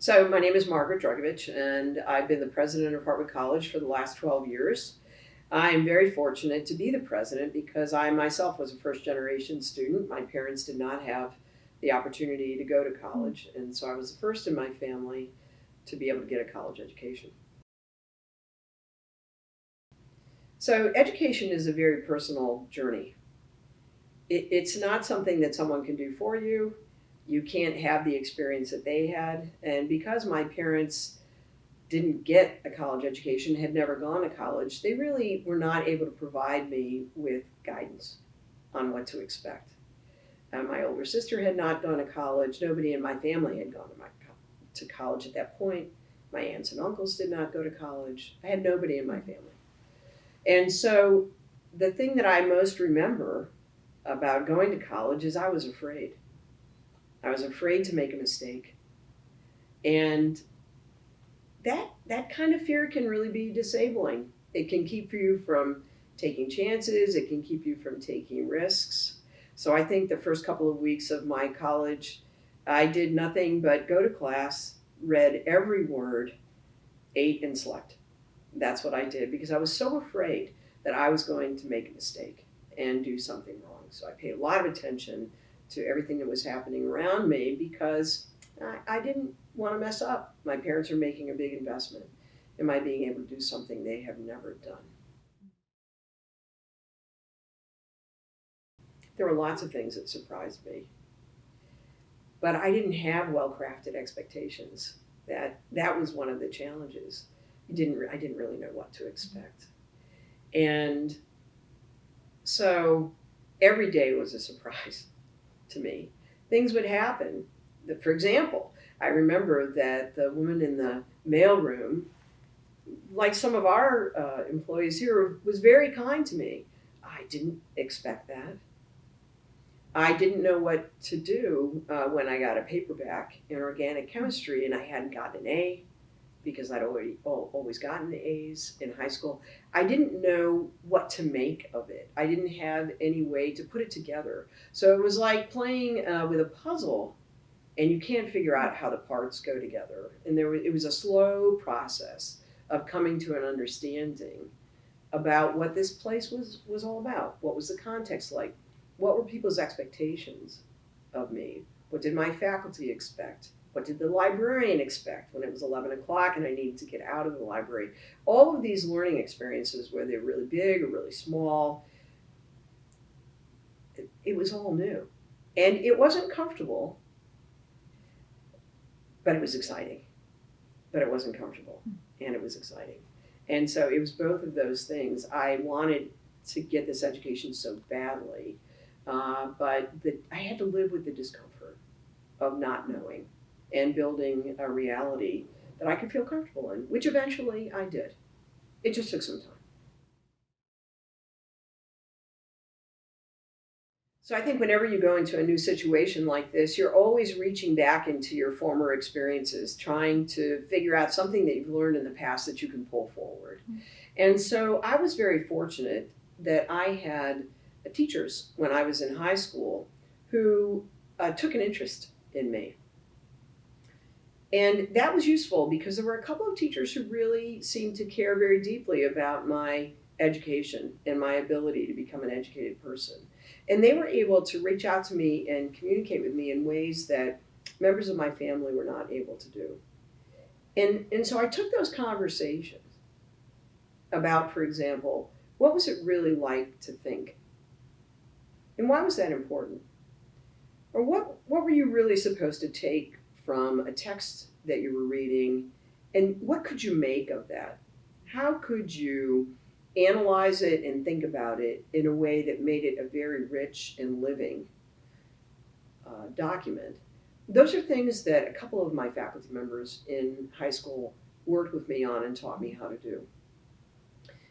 So my name is Margaret Drugovich, and I've been the president of Hartwick College for the last 12 years. I am very fortunate to be the president because I myself was a first generation student. My parents did not have the opportunity to go to college, and so I was the first in my family to be able to get a college education. So education is a very personal journey. It's not something that someone can do for you. You can't have the experience that they had. And because my parents didn't get a college education, had never gone to college, they really were not able to provide me with guidance on what to expect. My older sister had not gone to college. Nobody in my family had gone to college at that point. My aunts and uncles did not go to college. I had nobody in my family. And so the thing that I most remember about going to college is I was afraid. I was afraid to make a mistake. And that kind of fear can really be disabling. It can keep you from taking chances, it can keep you from taking risks. So I think the first couple of weeks of my college, I did nothing but go to class, read every word, ate and slept. That's what I did because I was so afraid that I was going to make a mistake and do something wrong. So I paid a lot of attention to everything that was happening around me because I didn't want to mess up. My parents are making a big investment in my being able to do something they have never done. There were lots of things that surprised me, but I didn't have well-crafted expectations. That was one of the challenges. I didn't really know what to expect. And so every day was a surprise to me. Things would happen. For example, I remember that the woman in the mailroom, like some of our employees here, was very kind to me. I didn't expect that. I didn't know what to do when I got a paperback in organic chemistry and I hadn't gotten an A because I'd always gotten A's in high school. I didn't know what to make of it. I didn't have any way to put it together. So it was like playing with a puzzle and you can't figure out how the parts go together. And it was a slow process of coming to an understanding about what this place was all about. What was the context like? What were people's expectations of me? What did my faculty expect? What did the librarian expect when it was 11 o'clock and I needed to get out of the library? All of these learning experiences, whether they're really big or really small, it was all new. And it wasn't comfortable, but it was exciting. But it wasn't comfortable, and it was exciting. And so it was both of those things. I wanted to get this education so badly, but I had to live with the discomfort of not knowing and building a reality that I could feel comfortable in, which eventually I did. It just took some time. So I think whenever you go into a new situation like this, you're always reaching back into your former experiences, trying to figure out something that you've learned in the past that you can pull forward. And so I was very fortunate that I had teachers when I was in high school who took an interest in me. And that was useful because there were a couple of teachers who really seemed to care very deeply about my education and my ability to become an educated person. And they were able to reach out to me and communicate with me in ways that members of my family were not able to do. And so I took those conversations about, for example, what was it really like to think? And why was that important? Or what were you really supposed to take from a text that you were reading, and what could you make of that? How could you analyze it and think about it in a way that made it a very rich and living document? Those are things that a couple of my faculty members in high school worked with me on and taught me how to do.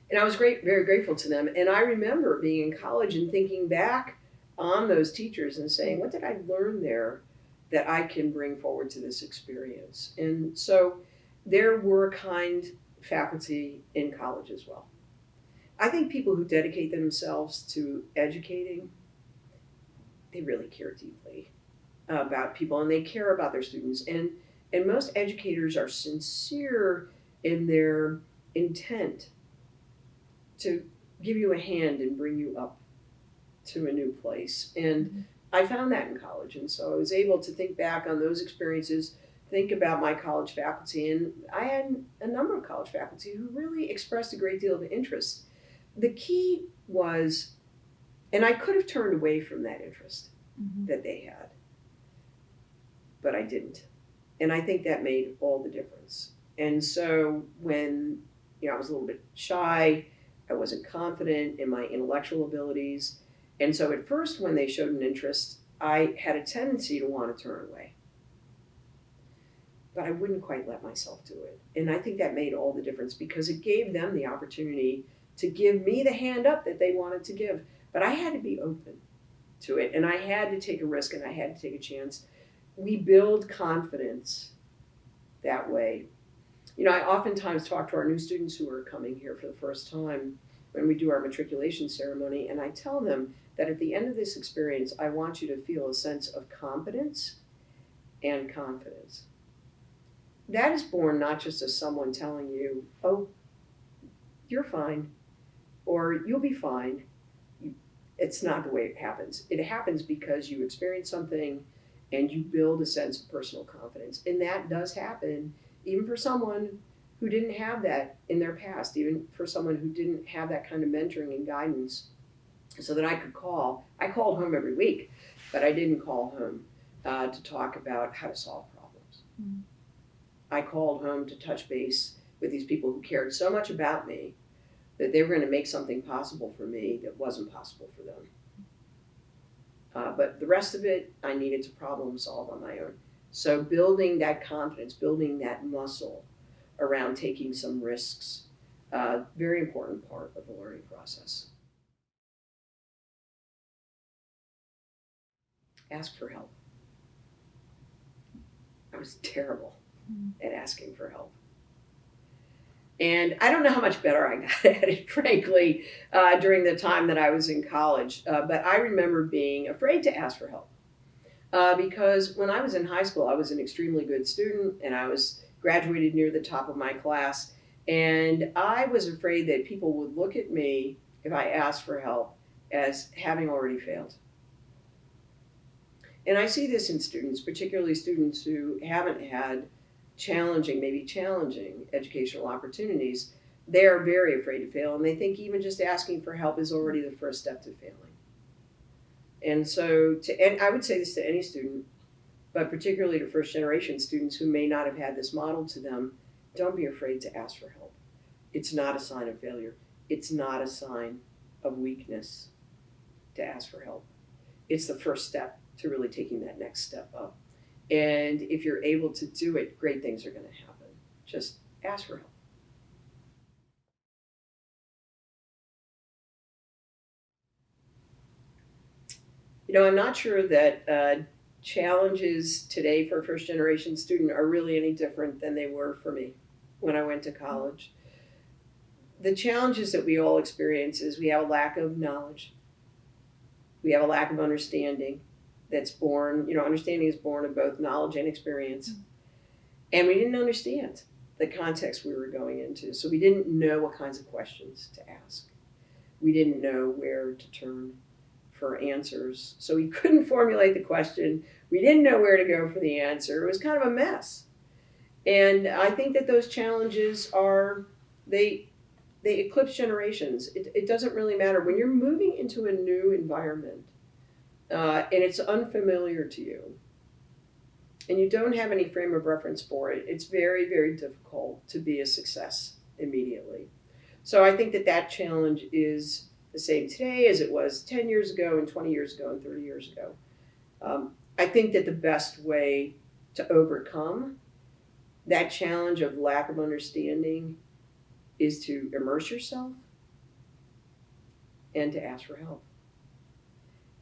And I was very grateful to them. And I remember being in college and thinking back on those teachers and saying, what did I learn there that I can bring forward to this experience? And so there were kind faculty in college as well. I think people who dedicate themselves to educating, they really care deeply about people and they care about their students. And And most educators are sincere in their intent to give you a hand and bring you up to a new place. And I found that in college. And so I was able to think back on those experiences, think about my college faculty. And I had a number of college faculty who really expressed a great deal of interest. The key was, and I could have turned away from that interest that they had, but I didn't. And I think that made all the difference. And so when, I was a little bit shy, I wasn't confident in my intellectual abilities. And so at first, when they showed an interest, I had a tendency to want to turn away. But I wouldn't quite let myself do it. And I think that made all the difference because it gave them the opportunity to give me the hand up that they wanted to give. But I had to be open to it, and I had to take a risk, and I had to take a chance. We build confidence that way. I oftentimes talk to our new students who are coming here for the first time when we do our matriculation ceremony, and I tell them that at the end of this experience, I want you to feel a sense of competence and confidence. That is born not just as someone telling you, oh, you're fine, or you'll be fine. It's not the way it happens. It happens because you experience something and you build a sense of personal confidence. And that does happen even for someone who didn't have that in their past, even for someone who didn't have that kind of mentoring and guidance so that I could call. I called home every week, but I didn't call home to talk about how to solve problems. Mm-hmm. I called home to touch base with these people who cared so much about me that they were going to make something possible for me that wasn't possible for them. But the rest of it, I needed to problem solve on my own. So building that confidence, building that muscle around taking some risks, very important part of the learning process. Ask for help. I was terrible at asking for help. And I don't know how much better I got at it, frankly, during the time that I was in college. But I remember being afraid to ask for help. Because when I was in high school, I was an extremely good student, and I was graduated near the top of my class. And I was afraid that people would look at me, if I asked for help, as having already failed. And I see this in students, particularly students who haven't had challenging educational opportunities. They are very afraid to fail, and they think even just asking for help is already the first step to failing. And so, and I would say this to any student, but particularly to first generation students who may not have had this modeled to them, don't be afraid to ask for help. It's not a sign of failure. It's not a sign of weakness to ask for help. It's the first step to really taking that next step up. And if you're able to do it, great things are going to happen. Just ask for help. I'm not sure that challenges today for a first generation student are really any different than they were for me when I went to college. The challenges that we all experience is we have a lack of knowledge. We have a lack of understanding that's born, understanding is born of both knowledge and experience. And we didn't understand the context we were going into. So we didn't know what kinds of questions to ask. We didn't know where to turn for answers. So we couldn't formulate the question. We didn't know where to go for the answer. It was kind of a mess. And I think that those challenges they eclipse generations. It doesn't really matter. When you're moving into a new environment, and it's unfamiliar to you, and you don't have any frame of reference for it, it's very, very difficult to be a success immediately. So I think that challenge is the same today as it was 10 years ago and 20 years ago and 30 years ago. I think that the best way to overcome that challenge of lack of understanding is to immerse yourself and to ask for help.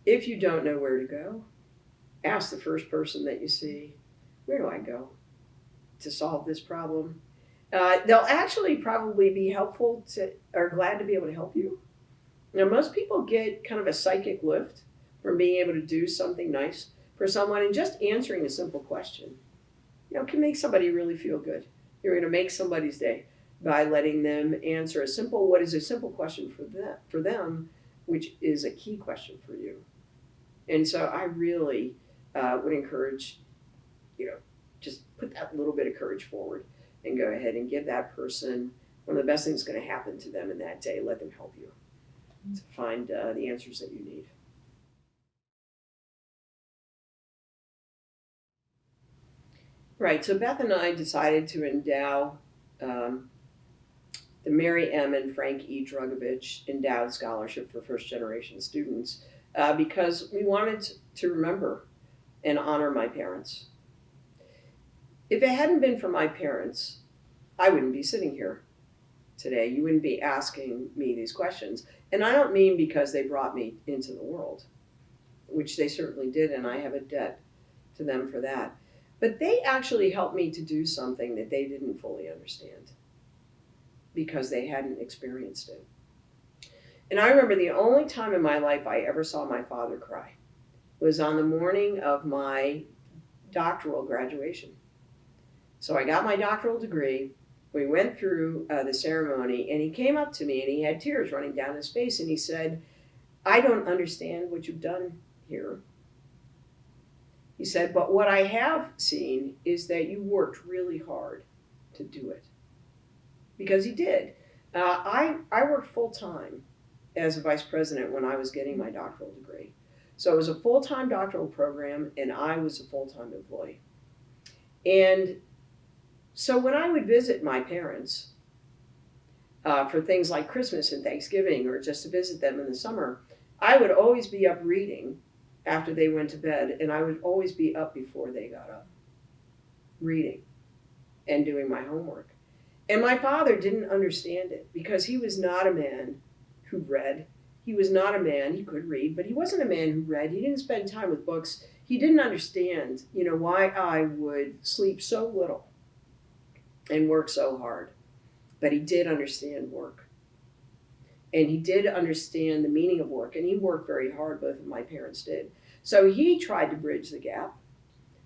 If you don't know where to go, ask the first person that you see, where do I go to solve this problem? They'll actually probably be helpful or glad to be able to help you. Most people get kind of a psychic lift from being able to do something nice for someone and just answering a simple question. can make somebody really feel good. You're going to make somebody's day by letting them answer what is a simple question for them, which is a key question for you. And so I really would encourage, just put that little bit of courage forward and go ahead and give that person one of the best things going to happen to them in that day. Let them help you to find the answers that you need. Right, so Beth and I decided to endow the Mary M. and Frank E. Drugovich Endowed Scholarship for First Generation Students because we wanted to remember and honor my parents. If it hadn't been for my parents, I wouldn't be sitting here today. You wouldn't be asking me these questions. And I don't mean because they brought me into the world, which they certainly did, and I have a debt to them for that. But they actually helped me to do something that they didn't fully understand because they hadn't experienced it. And I remember the only time in my life I ever saw my father cry was on the morning of my doctoral graduation. So I got my doctoral degree. We went through the ceremony, and he came up to me, and he had tears running down his face, and he said, "I don't understand what you've done here." He said, "But what I have seen is that you worked really hard to do it." Because he did. I worked full-time as a vice president when I was getting my doctoral degree. So it was a full-time doctoral program, and I was a full-time employee. And so when I would visit my parents for things like Christmas and Thanksgiving, or just to visit them in the summer, I would always be up reading after they went to bed, and I would always be up before they got up, reading and doing my homework. And my father didn't understand it because he was not a man who read. He was not a man, he could read, but he wasn't a man who read. He didn't spend time with books. He didn't understand, why I would sleep so little and work so hard. But he did understand work. And he did understand the meaning of work, and he worked very hard, both of my parents did. So he tried to bridge the gap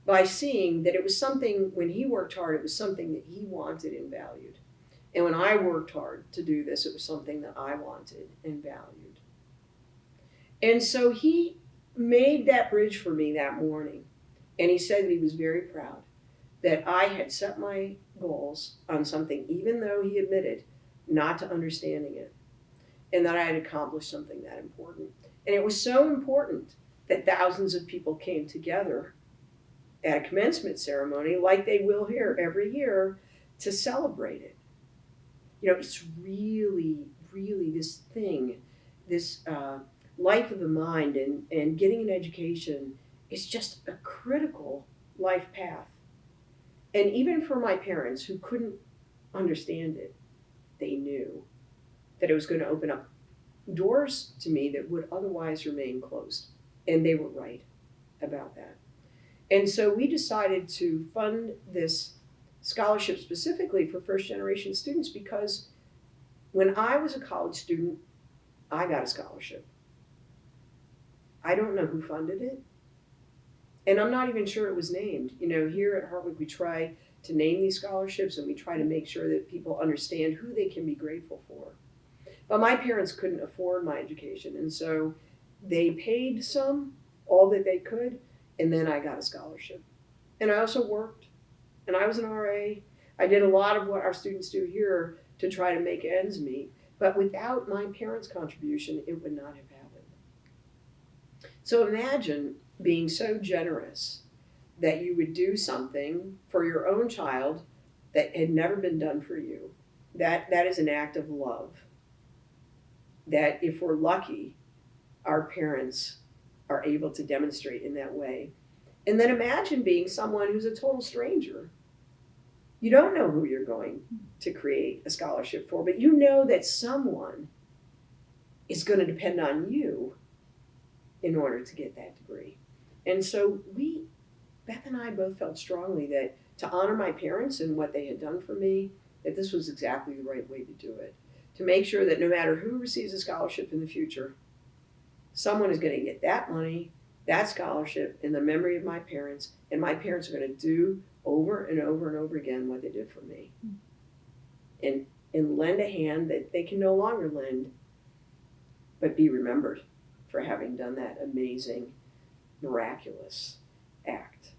by seeing that it was something, when he worked hard, it was something that he wanted and valued. And when I worked hard to do this, it was something that I wanted and valued. And so he made that bridge for me that morning. And he said that he was very proud that I had set my goals on something, even though he admitted not to understanding it, and that I had accomplished something that important. And it was so important that thousands of people came together at a commencement ceremony, like they will here every year, to celebrate it. It's really, really this thing, this life of the mind, and getting an education is just a critical life path. And even for my parents who couldn't understand it, they knew that it was going to open up doors to me that would otherwise remain closed. And they were right about that. And so we decided to fund this scholarship specifically for first generation students because when I was a college student, I got a scholarship. I don't know who funded it. And I'm not even sure it was named. Here at Hartwick, we try to name these scholarships, and we try to make sure that people understand who they can be grateful for. But my parents couldn't afford my education, and so they paid all that they could, and then I got a scholarship. And I also worked, and I was an RA. I did a lot of what our students do here to try to make ends meet. But without my parents' contribution, it would not have happened. So imagine being so generous that you would do something for your own child that had never been done for you. That is an act of love. That if we're lucky, our parents are able to demonstrate in that way. And then imagine being someone who's a total stranger. You don't know who you're going to create a scholarship for, but you know that someone is going to depend on you in order to get that degree. And so Beth and I both felt strongly that to honor my parents and what they had done for me, that this was exactly the right way to do it. To make sure that no matter who receives a scholarship in the future, someone is going to get that money, that scholarship, in the memory of my parents, and my parents are going to do over and over and over again what they did for me. And lend a hand that they can no longer lend, but be remembered for having done that amazing, miraculous act.